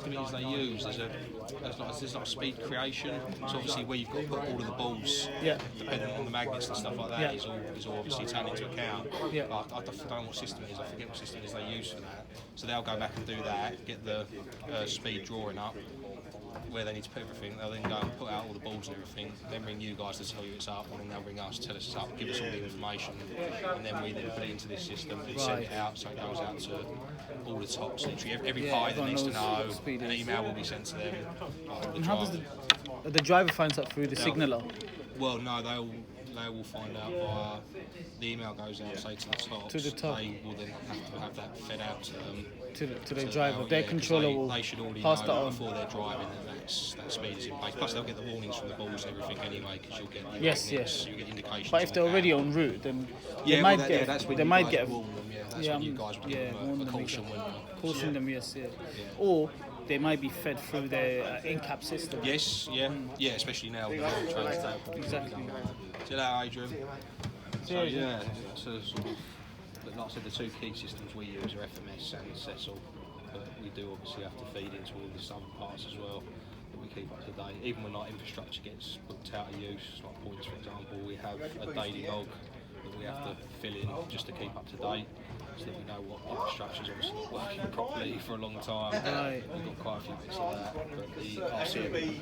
system it is they use, there's like speed creation. So obviously where you've got to put all of the balls, depending on the magnets and stuff like that, is all obviously taken into account. But I don't know what system it is. I forget what system it is they use for that. So they'll go back and do that, get the speed drawing up where they need to put everything. They'll then go and put out all the balls and everything, then ring you guys to tell you it's up, and then they'll ring us, tell us it's up, give us all the information, and then we then put it into this system and send it out, so it goes out to all the tops. Literally every party that needs to know, an email will be sent to them. And how does the driver finds out through the signaller? Well, no, they will find out via the email goes out, say to the top. They will then have to have that fed out to them. To the driver, their controller will they should already pass know that on before they're driving that speed is in place. Plus, they'll get the warnings from the balls and everything anyway, because you'll get you get indications. But if they're already en route, then they might get warn them. That's when you guys would give them a caution, caution them. Yes, or they might be fed through their in-cab system. Yes, especially now with the trains. Exactly. See you later, Adrian. So like I said, the two key systems we use are FMS and CCIL, but we do obviously have to feed into all the southern parts as well that we keep up to date. Even when our infrastructure gets booked out of use, like points for example, we have a daily log that we have to fill in just to keep up to date, so that we know what infrastructure is obviously not working properly for a long time. We've got quite a few bits of that, but the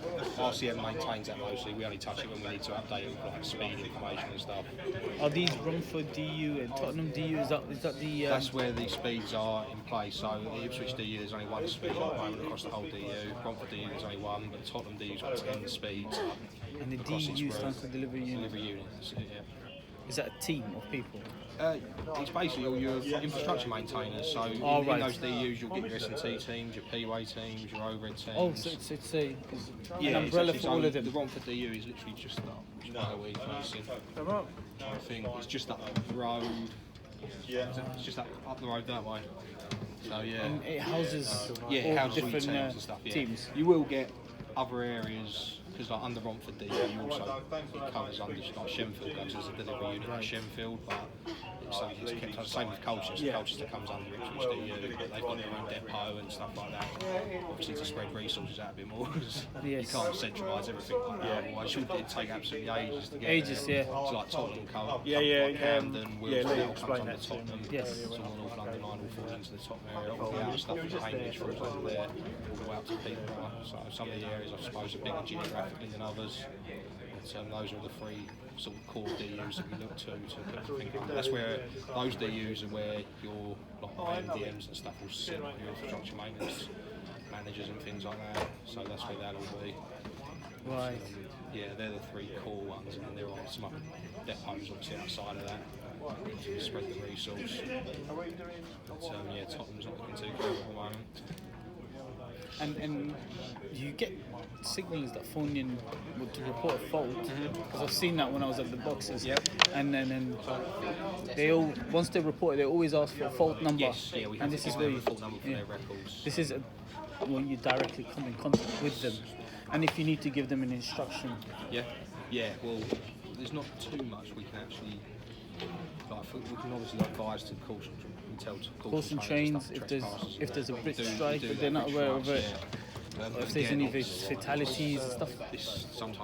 RCM maintains that mostly. We only touch it when we need to update it with like speed information and stuff. Are these Romford DU and Tottenham DU? Is that the? That's where the speeds are in place. So the Ipswich DU, there's only one speed at the moment across the whole DU. Romford DU, there's only one, but Tottenham DU's got 10 speeds. And the DU stands for delivery unit. Delivery units. Is that a team of people? It's basically all your infrastructure maintainers. So in those DUs, you'll get your S&T teams, your P-Way teams, your overhead teams. Oh, so it's an umbrella for all of them. The Romford DU is literally just up. Where you're facing. I think it's just up the road. It's just up the road that way. So yeah. And it houses all different teams and stuff. teams. You will get other areas, because like under Romford DU, you also it covers under like Shenfield goes as a delivery unit at Shenfield, but it's kept the same with Colchester. Colchester comes under Ipswich DU, but they've got their own depot and stuff like that. Obviously to spread resources out a bit more, you can't centralise everything like that. Otherwise it'd take absolutely ages to get there. It's like Tottenham, Camden, Wiltshire comes under Tottenham. So on North London line all falls into the Tottenham area. All the other stuff from Cambridge falls under there, all the way up to Peterborough. So some of the areas I suppose are bigger geographically than others. But those are the three sort of core DUs that we look to put everything under. That's where those DUs are where your like MDMs and stuff will sit, like your infrastructure maintenance managers and things like that. So that's where that'll be. Right. They're the three core ones, and then there are some other depots obviously outside of that to spread the resource. But Tottenham's not looking too good at the moment. And you get signals that phone in to report a fault, because I've seen that when I was at the boxes. And then they all, once they report it, they always ask for a fault number. We have to give them a fault number for their records. This is when you directly come in contact with them, and if you need to give them an instruction. Well, there's not too much we can actually. We can obviously advise to caution trains if there's a bridge strike, if they're not aware of it. Or if there's any fatalities and stuff,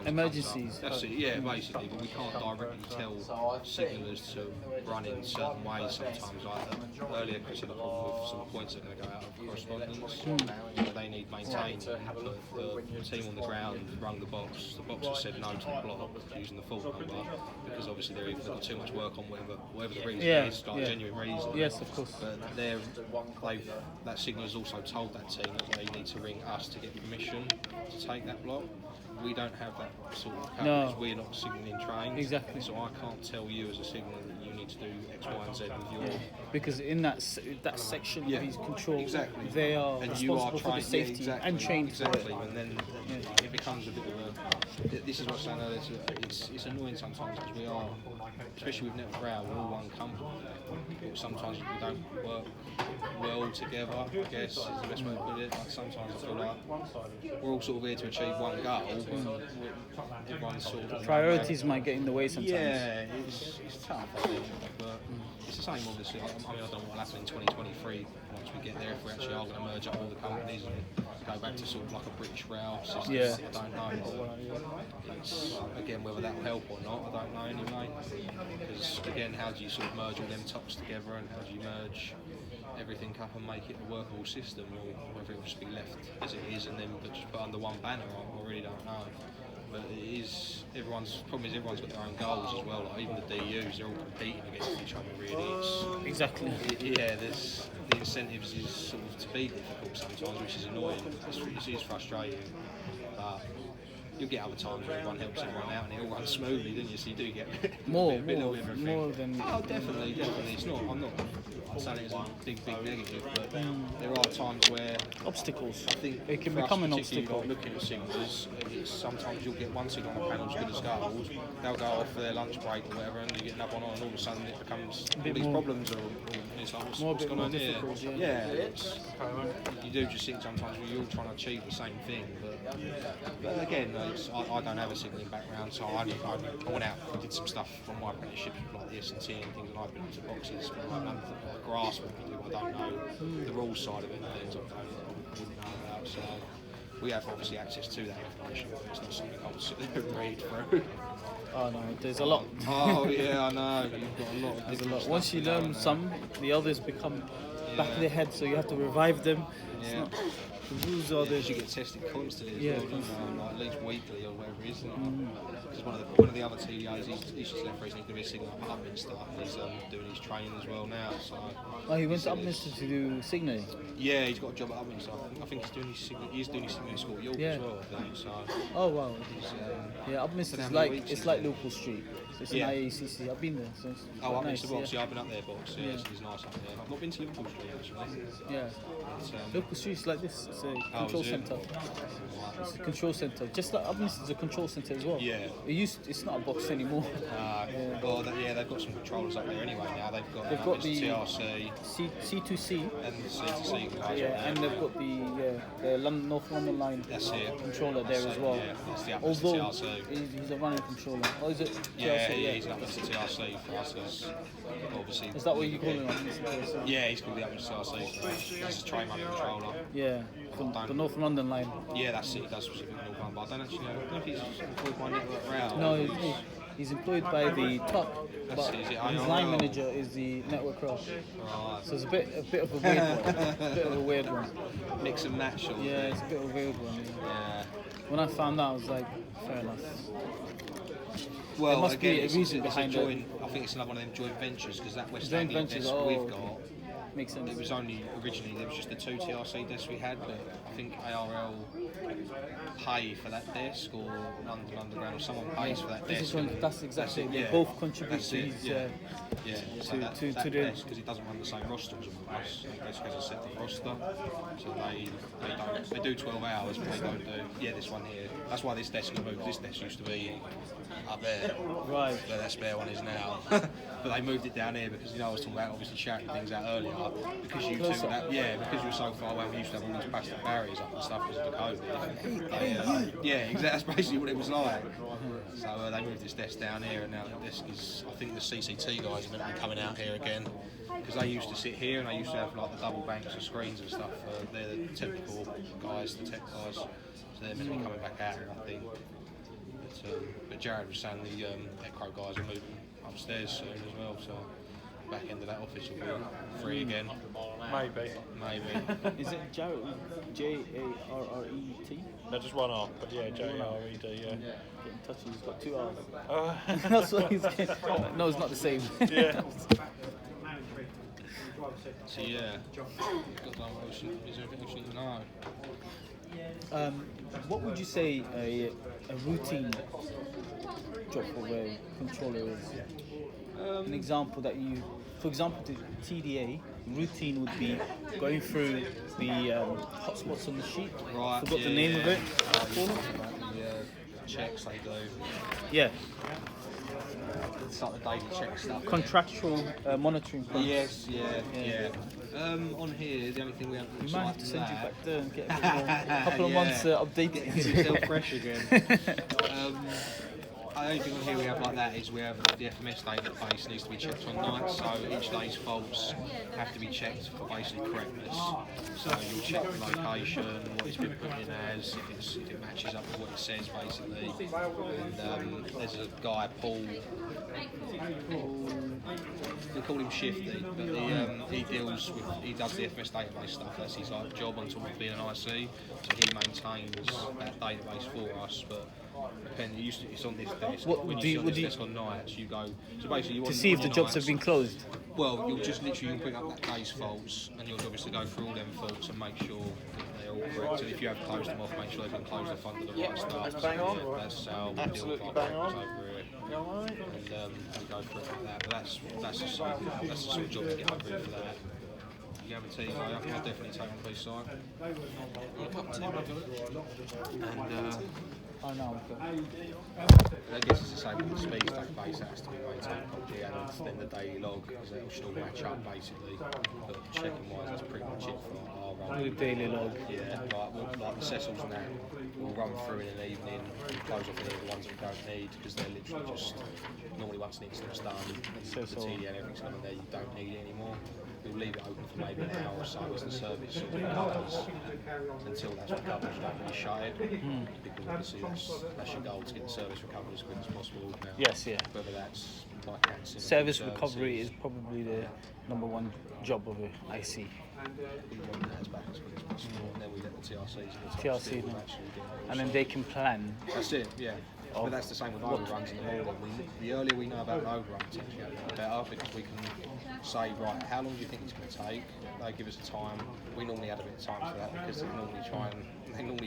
emergencies. That's it, basically, but we can't directly tell signallers to run in certain ways sometimes. Like earlier, Chris had a problem with some points that are going to go out of correspondence. They need maintained. The team on the ground rung the box. The box has said no to the block using the fault number, because obviously they've got too much work on whatever the reason is, like a genuine reason. Yes, of course. But that signaller's also told that team that they need to ring us to get permission to take that block. We don't have that sort of power because we're not signalling trains. Exactly. So I can't tell you as a signaller that you need to do X, Y, and Z with your. Because in that section of his control, they are responsible for the safety and trained for it. And then it becomes a bit of a. This is what I'm saying earlier. It's annoying sometimes because we are, especially with Network Rail, we're all one company. But sometimes we don't work well together, I guess is the best way to put it. Like sometimes I feel like we're all sort of here to achieve one goal, but everyone's sort of... Priorities might get in the way sometimes. Yeah, it's tough, I think. But it's the same, obviously. I mean, I don't know what will happen in 2023 once we get there, if we actually are going to merge up all the companies and go back to sort of like a British rail system. Yeah. I don't know. It's, again, whether that will help or not, I don't know anyway. Because, again, how do you sort of merge all them tops together, and how do you merge everything up and make it a workable system, or whether it will just be left as it is and then just put under one banner? I really don't know. But it is, everyone's problem is everyone's got their own goals as well. Like even the DUs, they're all competing against each other. Really, it's, Exactly. there's the incentives is sort of to be difficult sometimes, which is annoying. It is frustrating, but you'll get other times where everyone helps everyone out and it all runs smoothly, don't you? So you do get a bit of everything. More than. Oh, definitely. It's not. I'm not saying it's a big negative, but there are times where Obstacles. I think it can for become us, an particularly, obstacle. like, looking at signals, it's sometimes you'll get one signal on the panel as good as gold. They'll go off for their lunch break or whatever, and you get another one on, and all of a sudden it becomes all these problems are. It's like what's going on here? Yeah, you do just think sometimes you're all trying to achieve the same thing, but again, I don't have a signalling background, so I went out and did some stuff from my apprenticeship, like the S&T and things, and I've been into boxes, but I don't grasp what we do. I don't know the rules side of it and things. I wouldn't know about. So we have obviously access to that information, but it's not something I'll sit there and read through. Oh no, there's a lot. Oh yeah, I know. You've got a lot of There's a different lot. Once stuff you going learn on some, the others become back of their head, so you have to revive them. It's Yeah. not, the rules are there. Because you get tested constantly as Yeah, well, don't you? Like at least weekly or whatever it is. Because one of the other TDAs, he's just left recently, going to be a signal up Upminster. He's doing his training as well now. So Oh, he went to Upminster to do signalling. yeah, he's got a job at Upminster. I think he's doing his signal. He's doing his signalling school at York Yeah. as well. I think. So Oh wow. he's, Yeah, Upminster how is many like weeks it's is like it? Liverpool Street. It's Yeah. an IACC. I've been there, so it's oh, quite Upminster box. nice. Yeah, I've been up there box. Yeah, Yeah. it's nice up there. I've not been to Liverpool Street actually. Yeah. But, Liverpool Street is like this. It's a control is it? centre. It's a control centre. Just like Upminster is a control centre as well. Yeah. It's not a box anymore. Well, they've got some controllers up there anyway now. They've got the TRC C2C. and the C2C guys. Yeah, and they've got the North London line That's it. controller there as well. Yeah, that's the Although TRC. he's a running controller. Oh, is it? Yeah, TRC? he's up with the TRC for us. He's obviously. Is that what you call him? TRC? Yeah, he's called the up with TRC for us. He's a train controller. Yeah, the North London line. Yeah, that's it. He does specifically North London, but I don't actually know. I don't know if he's employed by Network Rail. No, he's employed by the top, That's but it, is it his ARL? line manager is the Network ROC. Right. So it's a bit of a weird one. A bit of a weird one. Mix and match. Sort of Yeah, thing. it's a bit of a weird one. Yeah. When I found out, I was like, fair enough. Well, There must again, be a reason it's behind a it. joint. I think it's another one of them joint ventures because that West Joint Anglia ventures, desk oh, we've okay. got. Makes sense. It was only originally there was just the two TRC desks we had, but I think ARL pay for that desk or London Underground or someone pays for that This desk. is when and that's exactly. They yeah. both contribute That's to it, his. yeah. Yeah, so to- that to the- desk, because it doesn't run the same roster as all of us, that desk has a separate roster, so they do 12 hours, but they don't do, this one here, that's why this desk is moved, this desk used to be up there, Right. where that spare one is now, but they moved it down here because, I was talking about obviously shouting things out earlier, because you two, because you were so far away, we used to have all these plastic barriers up and stuff because of the COVID. Exactly, that's basically what it was like. So they moved this desk down here, and now the desk is, I think the CCT guys are meant to be coming out here again, because they used to sit here and they used to have like the double banks of screens and stuff. They're the technical guys, the tech guys, so they're meant to be coming back out, I think. But Jared was saying the Echo guys are moving upstairs soon as well, so back end of that office will be free again. Maybe. Is it Jared? Jarret? No, just one R, but yeah, Jared, yeah. Get in touch. He's got 2 hours. Oh. That's what he's getting. No, it's not the same. Yeah. So yeah, got that motion. Is there anything else you need to know? What would you say a routine job of a controller is? An example that you, for example, the TDA routine would be going through the hotspots on the sheet. Right. Forgot the name of it. Checks they do. Yeah. It's like the daily check stuff. Contractual monitoring. Process. Yes, yeah. On here, the only thing we have We looks might like have to send you that. back there and get a couple of months updated. Get yourself fresh again. the only thing on here we have like that is we have the FMS database needs to be checked on nights, so each day's faults have to be checked for basically correctness. So you'll check the location, what it's been put in as, if it matches up with what it says basically. And there's a guy, Paul, we call him Shifty, but he does the FMS database stuff. That's his like job on top of being an IC. So he maintains that database for us. But depending, it's on this desk. When you see on this desk on nights, you go. So basically, you to see if the jobs have been closed. Well, you'll just literally bring up that day's faults, and you'll obviously go through all them faults and make sure that they're all correct. And if you have closed them off, make sure they've been closed off under the right stuff. That's bang on. That's how Absolutely we deal with bang our on. over here. And we go through it like that. But that's the sort of job to get over here for that. You have a TV, I can definitely take on this side. And I guess it's the same with the speed database, that has to be maintained properly, and then the daily log, because it should all match up basically. But checking wise, that's pretty much it for our run. The daily log. Yeah, like the Cecils and that, we'll run through in an evening, close off any of the ones that we don't need, because they're literally just, normally once the incident's done, the TD and everything's done there, you don't need it anymore. We'll leave it open for maybe an hour or so as the service sort of recovers. Until that's recovered, you don't really shut it, because obviously that's your goal, to get the service recovered as quick as possible. Now, Yes, yeah. whether that's by cancelling Service recovery is probably the #1 job of an IC. we want that as back as quick as possible, and then we let the TRCs and the TRC, TRCs no. actually do it. And then they can plan. That's it, yeah. But that's the same with overruns in the morning. The earlier we know about an overrun, it's actually going to be better, because we can say, right, how long do you think it's going to take? They give us a time. We normally add a bit of time for that, because they normally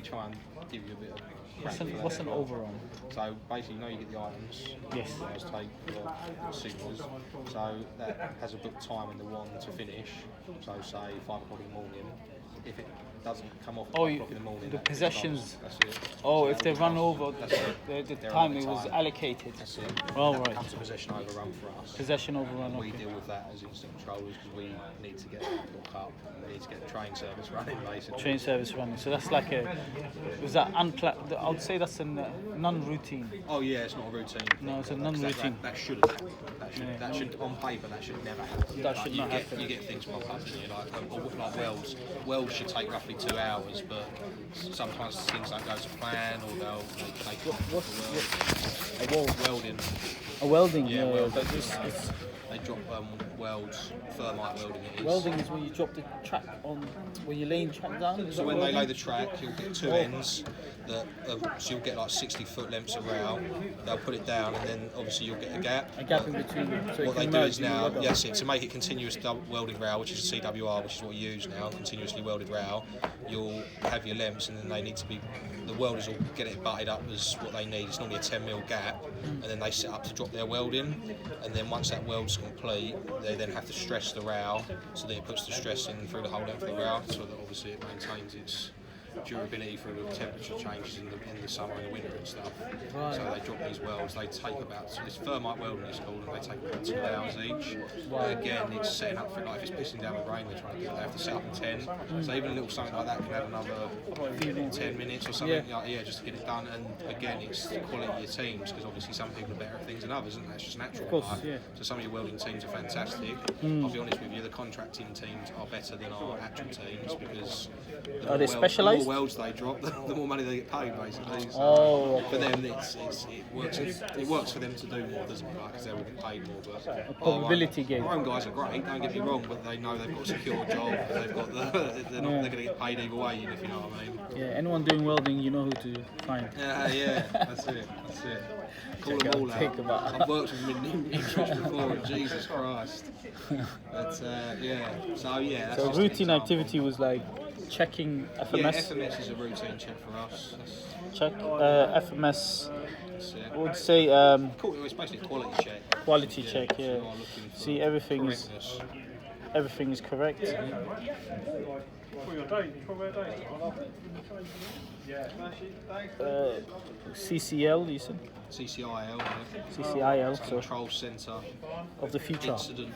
try and give you a bit of crap. What's an overrun? So basically, you know, you get the items. Yes. The items take the signals. So that has a booked time in the one to finish. So say 5 o'clock in the morning. If it doesn't come off at 5 o'clock in the morning, the that possessions. that's it. Oh, So if they run over the They're time on it the was time. allocated. That's it. Oh, That right. becomes a possession overrun for us. Possession overrun. We Okay. deal with that as incident controllers, because we need to get book up, we need to get the train service running basically. Train service running. So that's like a. Was that unplanned? I would say that's a non-routine. Oh yeah, it's not a routine. No, it's a That- non-routine. That shouldn't happen. That should on paper that should never happen. That Like, should you not get, happen. You get things pop up, and you're like welds. Welds should take roughly 2 hours, but sometimes things don't go to plan, or they take welding. A welding. Yeah, Yeah, welding. but it's They drop welds, thermite welding it is. welding is when you drop the track on, when you're laying track down. Is So that when they welding? lay the track, you'll get two ends so you'll get like 60-foot lengths of rail. They'll put it down, and then obviously you'll get a gap. A gap in between them. So it What they can do merge is in the now, weather. yes, to make it continuous welded rail, which is a CWR, which is what you use now, continuously welded rail, you'll have your lengths, and then they need to be, the welders will get it butted up as what they need. It's normally a 10mm gap, and then they set up to drop their welding, and then once that weld's complete, they then have to stress the rail, so that it puts the stress in through the whole length of the rail, so that obviously it maintains its durability through the temperature changes in the summer and the winter and stuff. Right. So they drop these welds. They take about, so this thermite welding is called, and they take about 2 hours each. Right. Again, it's setting up for, like, if it's pissing down with rain, they're trying to get, they have to set up in 10. So even a little something like that can add another 10 minutes or something. Yeah, just to get it done. And again, it's the quality of your teams, because obviously some people are better at things than others, and that's just natural. Of course, right? yeah. So some of your welding teams are fantastic. I'll be honest with you, the contracting teams are better than our actual teams, because Are they specialised? The more welds they drop, the more money they get paid, basically. So Oh, for them, it works for them to do more, doesn't it? Because they will get paid more. But probability game. Our own guys are great. Don't get me wrong, but they know they've got a secure job. They've got they're going to get paid either way, if you know what I mean. Yeah, anyone doing welding, you know who to find. Yeah, that's it. Call them all Take them out. out. I've worked with them in trust before, and Jesus Christ. But yeah, so yeah. That's So just an routine example. activity was like checking Yeah, FMS. FMS is a routine check for us. Check FMS. That's it. I would say It's basically a quality check. quality check. So Yeah. you are looking for See everything's correctness. everything is correct. CCL, you said CCIL, yeah. CCIL, It's so Control Centre of the future. Incident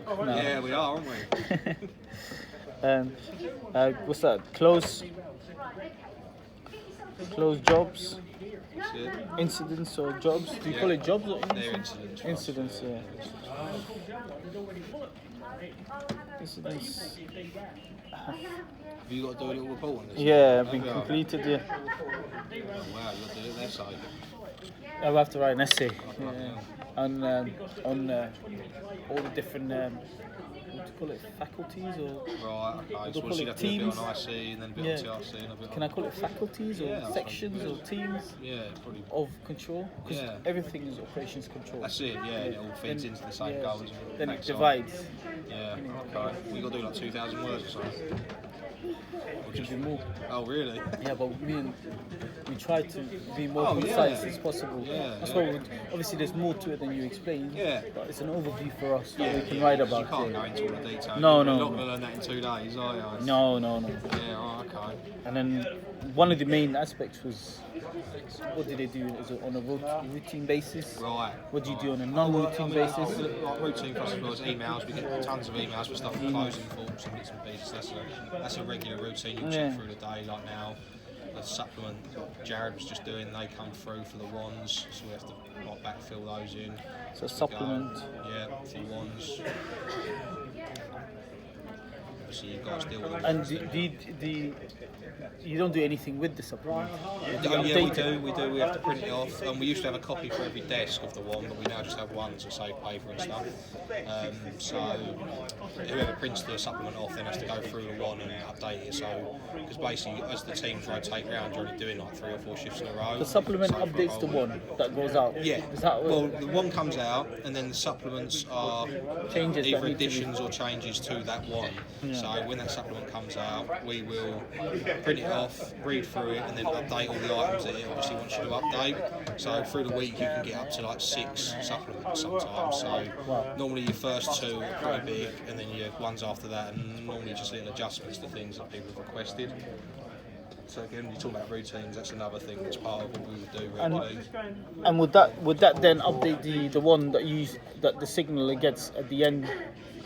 Log. Yeah, we are, aren't we? What's that? Close jobs. That's it. Incidents or jobs? Do you call it jobs or They're incidents? incidents. Incidents, yeah. Incidents. Have you got to do a little report on this? Yeah, I've been Have you? completed, yeah. Oh, wow, you got to do it there, so. I'll have to write an essay bloody on all the different what do you call it, faculties or Right, okay. So call you'd it have to do a bit teams? on IC and then a bit Yeah. on TRC and a bit can I call it faculties or Yeah, I sections think or teams Yeah, probably. of control? Because Yeah. everything is operations control. That's it, yeah, and it all feeds Then- into the same yeah, goal, isn't it? Then it Thanks, Simon. divides. Yeah, okay. We got to do like 2,000 words or something. Or Could be more. Oh, really? Yeah, but we try to be more Oh, concise yeah. as possible. Yeah, That's yeah. why obviously there's more to it than you explained. Yeah. But it's an overview for us that we can yeah, write 'cause about You can't it. go into all the detail. No, You're no, not no. going to learn that in 2 days, are you? No. Yeah, oh, okay. And then one of the main aspects was what did they do? Is it on a routine basis? Right. What do you do on a non-routine basis? Like routine for us as well as emails. We get tons of emails for stuff for closing thoughts and bits and pieces. That's a regular routine. You Yeah. check through the day. Like now, the supplement Jared was just doing, they come through for the wands, so we have to like backfill those in. So supplement. Yeah, for wands. Obviously, you guys deal with them. And you don't do anything with the supplement. Do you Oh, yeah, we update it? do. We have to print it off. And we used to have a copy for every desk of the one, but we now just have one to save paper and stuff. So whoever prints the supplement off then has to go through the one and update it. So because basically, as the teams rotate round, you're only doing like 3 or 4 shifts in a row. The supplement So for a updates the whole one that goes out. Yeah. Is that Well, the one comes out, and then the supplements are Changes that either need to be- additions or changes to that one. So when that supplement comes out, we will print it off, read through it, and then update all the items that it obviously wants you to update. So through the week, you can get up to like 6 supplements sometimes. So normally your first 2 are pretty big, and then your ones after that, and normally just little adjustments to things that people have requested. So again, you talk about routines. That's another thing that's part of what we would do regularly. And would that then update the one that the signaler gets at the end?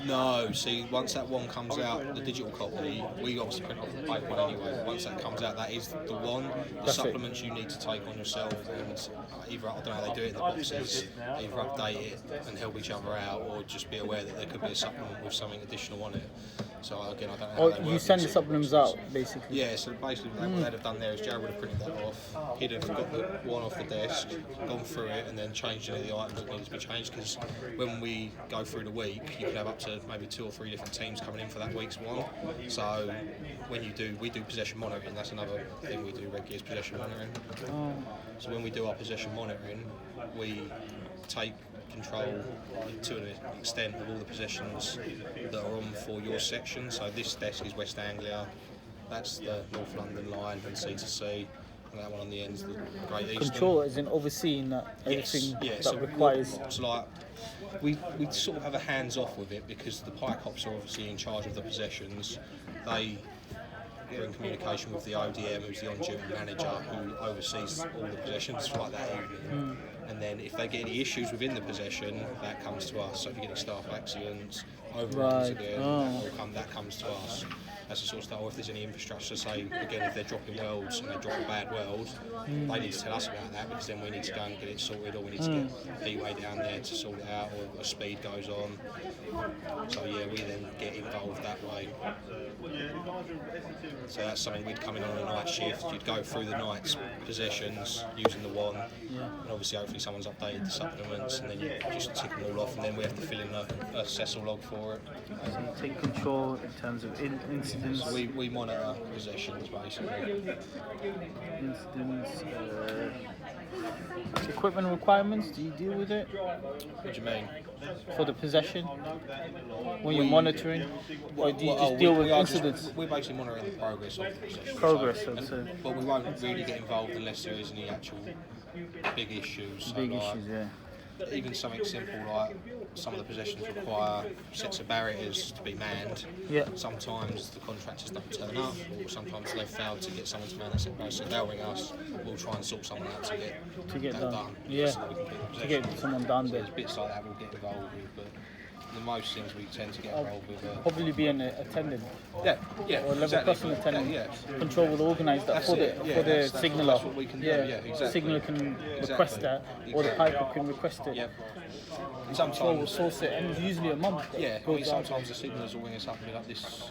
No, see, once that one comes out, the digital copy, we obviously print off the paper one anyway, but once that comes out, that is the one. The That's it. supplements you need to take on yourself, and either, I don't know how they do it in the boxes, either update it and help each other out, or just be aware that there could be a supplement with something additional on it. So again, I don't know how Or they you work send the in supplements out, basically? Yeah, so basically what they'd have done there is Jared would have printed that off, he'd have got the one off the desk, gone through it, and then changed any of the items that needed to be changed, because when we go through the week, you could have up to maybe 2 or 3 different teams coming in for that week's one. So when we do possession monitoring, that's another thing we do regularly is possession monitoring. So when we do our possession monitoring, we take control to an extent of all the possessions that are on for your section. So this desk is West Anglia, that's the North London line and C2C, and that one on the end is the Great Eastern. Control as in overseeing that everything that requires. It's like we sort of have a hands off with it, because the pike ops are obviously in charge of the possessions. They are in communication with the ODM, who's the on-duty manager, who oversees all the possessions for like that evening. And then if they get any issues within the possession, that comes to us. So if you get any staff accidents, overruns Right. again, that comes to us. That's the sort of stuff. Or if there's any infrastructure, say again, if they're dropping welds and they drop a bad weld, they need to tell us about that, because then we need to go and get it sorted, or we need to get P-way down there to sort it out, or a speed goes on. So yeah, we then get involved that way. So that's something we'd come in on a night shift. You'd go through the night's possessions using the one, and obviously hopefully someone's updated the supplements, and then you just tick them all off, and then we have to fill in a Cecil log for it. So you take control in terms of incidents. We monitor possessions basically. Incidents. Equipment requirements. Do you deal with it What do you mean? for the possession when you're monitoring, or do you just deal with incidents? We're basically monitoring the progress of the possession. Progress, I'd say. But we won't really get involved unless there is any actual big issues. So Big like, issues, yeah. Even something simple like some of the possessions require sets of barriers to be manned. Yeah. Sometimes the contractors don't turn up, or sometimes they've failed to get someone to man that set barrier, so they'll ring us. We'll try and sort someone out to get To get that done. done. Yeah. So that we can keep the To get possession. someone done So there. there's bits like that we'll get involved with, but the most things we tend to get involved with. Probably be an attendant. Yeah, Or level exactly. crossing attendant. Yeah. Control will organise that That's for it, the that's signaller. what we can do. Yeah, exactly. Signaller can request Exactly. that, or the piper can request it. Yep. Control will Sometimes, source it, and it's usually a month. that yeah, I goes mean, out. sometimes the signalers will ring us up and be like, this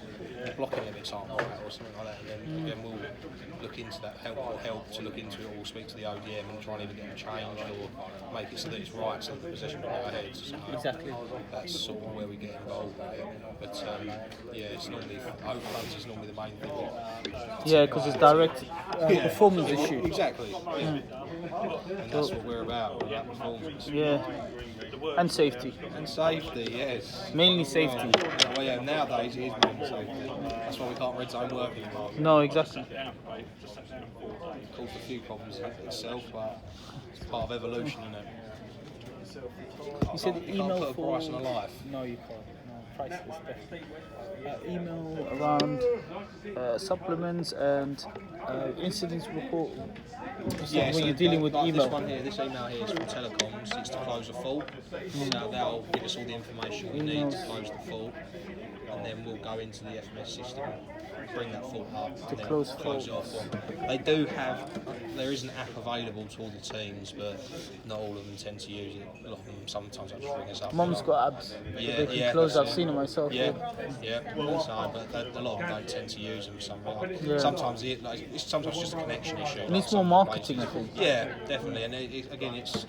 blocking limits aren't right or something like that, and then again we'll look into that, help to look into it, or we'll speak to the ODM and try and either get them changed or make it so that it's right, so that the possession will go ahead. So Exactly. that's sort of where we get involved with it. But yeah, it's normally, overruns is normally the main thing. Yeah, because it's direct performance issue. Exactly. Yeah. And that's what we're about. We're about performance. Yeah, and safety. And safety, yes. Mainly safety. Well, yeah, nowadays it is mainly safety. That's why we can't red zone work anymore. No, exactly. It caused a few problems itself, but it's part of evolution, isn't it? You said You can't email put a for. price on a life. No, you can't. No, priceless, definitely. Email around supplements and incidents report. Yeah, when you're dealing with email. This email here is from telecoms. It's to close a fault. So they'll give us all the information we need to close the fault, and then we'll go into the FMS system, bring that fault up, and then close it off. They do have. There is an app available to all the teams, but not all of them tend to use it. A lot of them sometimes just ring us up. Mum's got apps. Yeah, They can close. that's I've it. seen it myself. Yeah. So, but a lot of them don't tend to use them. Sometimes it's sometimes just a connection issue. It needs more marketing, I think. Yeah, definitely. And again, it's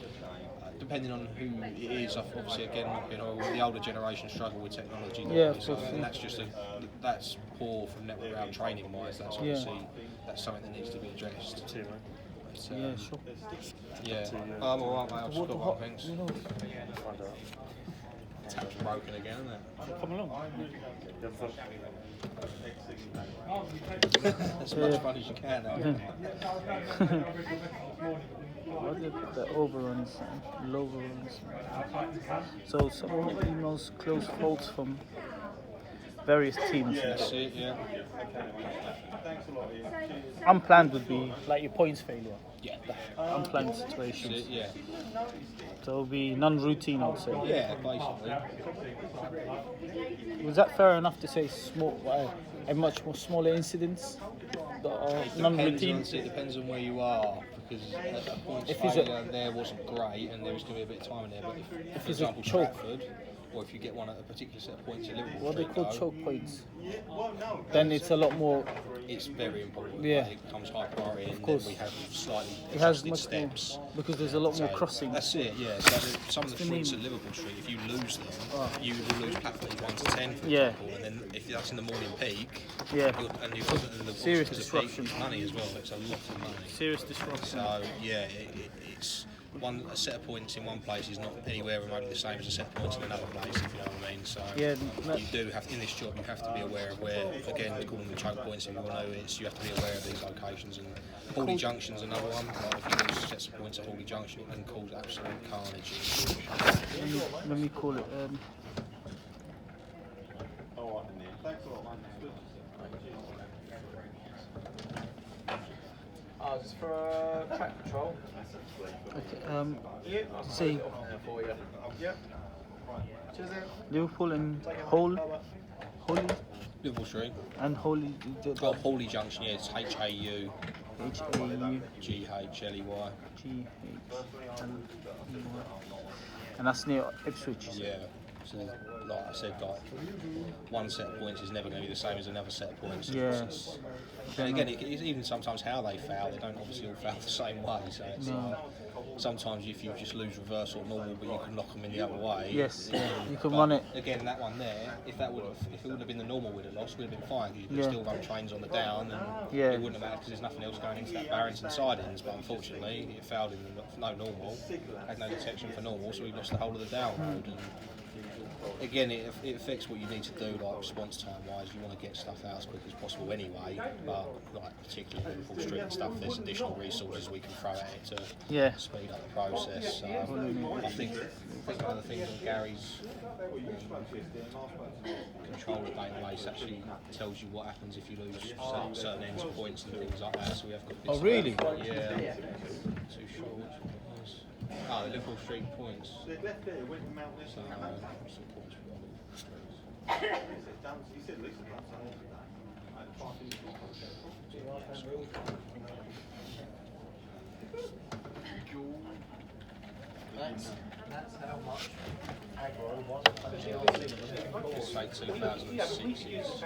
depending on who it is. Obviously, again, the older generation struggle with technology. Yeah, of course, and that's poor from network round training wise. That's obviously that's something that needs to be addressed. But, Yeah, sure. yeah. I'm alright, mate. I've just got one things. Tap's broken again, isn't it? Come along. As much fun as you can. What did the overruns and low runs? So some emails close faults from various teams. That's it, yeah. Unplanned would be like your points failure. Yeah. Unplanned That's situations. it, yeah. So it would be non-routine, I would say. Yeah, basically. Was that fair enough to say small, a much more smaller incidents that are non-routine? It depends on where you are, because at that point If it's a- failure there wasn't great and there was going to be a bit of time in there, but if for it's a example choke. Stratford, or if you get one at a particular set of points in Liverpool, What they call Street, choke points. Then it's a lot more. it's very important. Yeah. It becomes high priority, and course. then we have slightly It has adjusted much steps. more because there's a lot more So crossing. That's it, yeah. So some of the the streets name? at Liverpool Street, if you lose them, you will lose platforms 1 to 10, for Yeah. example, and then if that's in the morning peak, Yeah. and you've the Serious because disruption. It's money as well. It's a lot of money. Serious disruption. So yeah, it's a set of points in one place is not anywhere remotely the same as a set of points in another place, if you know what I mean. So Yeah, you do have in this job, you have to be aware of where, again, we call them the choke points. If you know it's, you have to be aware of these locations. And Hawley Junction's another one. Like if you lose sets of points at Hawley Junction, it can cause absolute carnage. let me call it. It's for track control. Okay, say Yep. Cheers, Liverpool and Holy Liverpool Street. and Holy. Oh, Hawley Junction, yeah, it's HAUGHLEY. And that's near Ipswich. Yeah. So, like I said, like one set of points is never going to be the same as another set of points. Yeah. And again, it's even sometimes how they foul. They don't obviously all foul the same way. So it's, sometimes if you just lose reverse or normal, but you can knock them in the other way. Yes, yeah, you can But run it. Again, that one there, if it would have been the normal we'd have lost, we'd have been fine. You could Yeah. still run trains on the down, and Yeah. it wouldn't have mattered because there's nothing else going into that Barrington sidings. But unfortunately, it fouled in no normal, had no detection for normal, so we lost the whole of the down road. And again, it affects what you need to do, like response time wise. You want to get stuff out as quick as possible anyway, but like particularly Liverpool Street and stuff, there's additional resources we can throw at it to speed up the process. So I think one of the things on Gary's controller database actually tells you what happens if you lose certain ends of points and things like that. So we have got bits Oh, really? Yeah. Too sure which one it was. Oh, the Liverpool Street points. So, what's the points for That's how much aggro one It's like 2006's.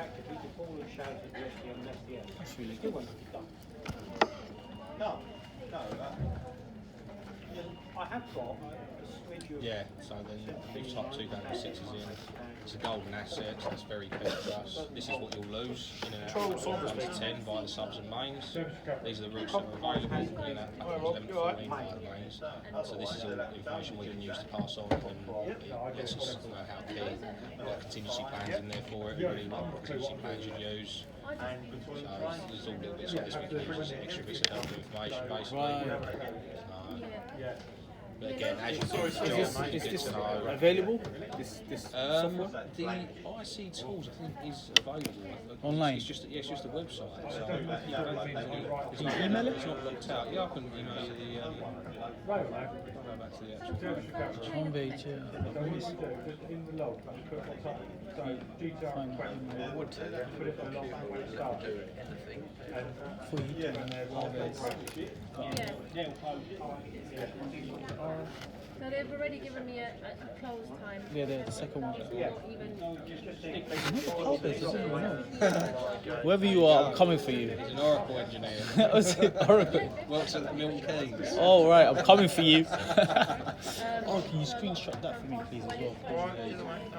That's really good. No, I have got Yeah, so then we've typed 2006 is in. It's a golden asset, so that's very key for us. This is what you'll lose in and out of 1 to 10 via the subs and mains. These are the routes that are available in and out of 11 to 14 via the mains. So this is all information we can use to pass on, and it lets us know how key. We've got contingency plans in there for it, really what contingency plans you'd use. So there's all little bits like this we can use as extra bits of helpful information basically. But again, as you do, Is this available? This software? the IC tools I think is available Online? It's just a website. So Can you email it? It's not locked out. Yeah, I can email you the. Go back to the actual Homepage, yeah. For you. So they've already given me a close time. Yeah, the second one. Even Whoever you are, I'm coming for you. He's an Oracle engineer. Oracle. Works at Milton Keynes. Oh, right, I'm coming for you. Oh, can you screenshot that for me, please, as well?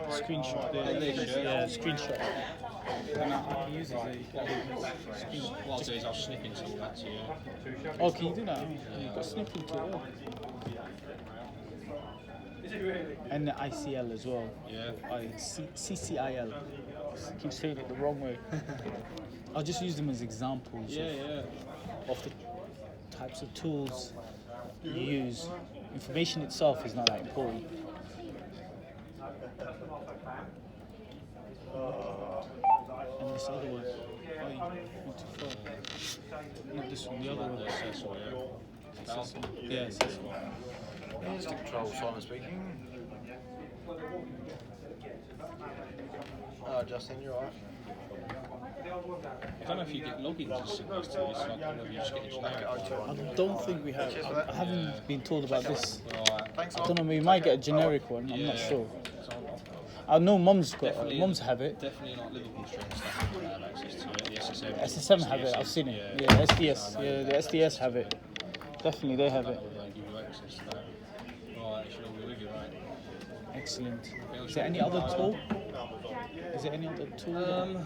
Screenshot yeah, screenshot. And I can use it as a screenshot. What I'll do is I'll snip into all that to you. Oh, can you do that? You've got snipping to it. And the ICL as well. Yeah. CCIL. I keep saying it the wrong way. I'll just use them as examples of the types of tools you use. Information itself is not that important. And this other one. Oh, you want to follow. Not this one, the other one. Yeah, it's this one. Stick control, Simon speaking. Justin, you're right. I don't know if you get logins as soon as to this. I don't know if you just get a generic one. I don't think we have. I haven't been told about this. Right. Thanks a I lot. don't know. We might get a generic one. I'm not sure. I know Mum's got. Mum's have it. Definitely not Liverpool Street stuff. We have access to it. The SSM. SSM have it. I've seen it. Yeah, SDS. Yeah, the SDS have it. Definitely, they have it. They give you access to that. Right, it should all be with you, right? Excellent. Is there any other tool? Is there any other tool?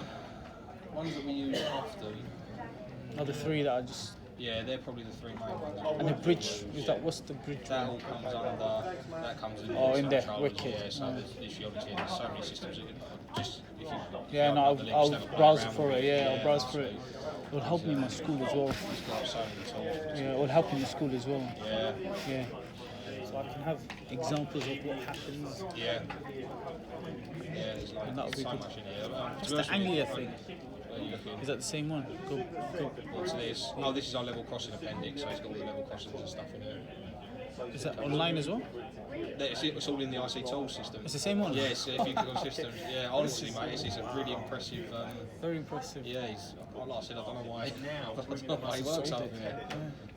Ones that we use often. Are the three that are just. Yeah, they're probably the three main ones. And the bridge. Is that what's the bridge? That all comes under. That comes in. Oh, in there, controllers, wicked. Yeah, so there's obviously there's so many systems. That just if you. Yeah, no, the links, I'll have a play browse around for with it. Yeah, I'll browse that's for it. sweet. It will help me in my school as well. It's got so many tools. Yeah, it will help in the school as well. Yeah. Yeah. So I can have examples of what happens. Yeah. Yeah, there's like And that'll be so good. much in here. What's the Anglia thing? Where are you looking? Is that the same one? Go. What's this? Oh, this is our level crossing appendix, so it's got all the level crossings and stuff in there. Is that online as well? It's all in the IC tool system. It's the same one? Yes, if you click on systems. Yeah, honestly, mate, it's a really impressive. Very impressive. Yeah, like I said, I don't know why. I don't know why he works over there.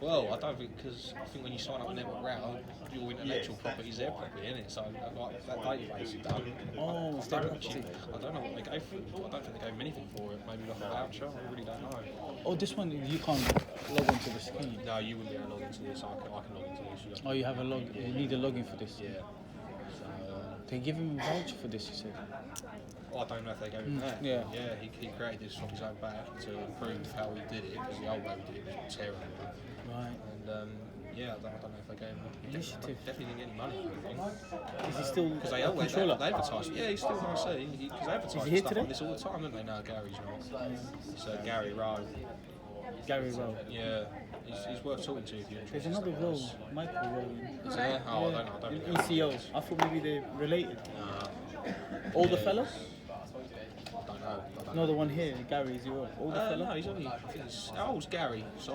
Well, I don't think because I think when you sign up a network router, your intellectual property's there properly, isn't it? So like that database is done. Oh, it's I their don't property. I don't know what they gave for it. I don't think they gave him anything for it. Maybe like a voucher. I really don't know. Oh, this one you can't log into this, can you? No, you wouldn't be able to log into this. I can log into this. Oh, you have a log. You need a login for this. Yeah. So, They give him a voucher for this, you said. I don't know if they gave him that. yeah. Yeah, he created this from his own back to improve how he did it because the old way we did it was terrible. Right. And yeah, I don't know if they gave him. Initiative. Definitely didn't get any money or anything. Is he still Because a controller? they advertise. Yeah, he's still on IC. Because they advertise he here stuff today? like this all the time, don't they? No, Gary's not. It's Gary Rowe. Gary Rowe. Yeah, he's worth talking to if you're There's interested. another Rowe, Michael Rowe. Is there? Oh, I don't In know. ECO. I thought maybe they're related. Nah, Older fella? I don't know. No, the one here, Gary, is he older fella? No, he's only. How old's Gary? So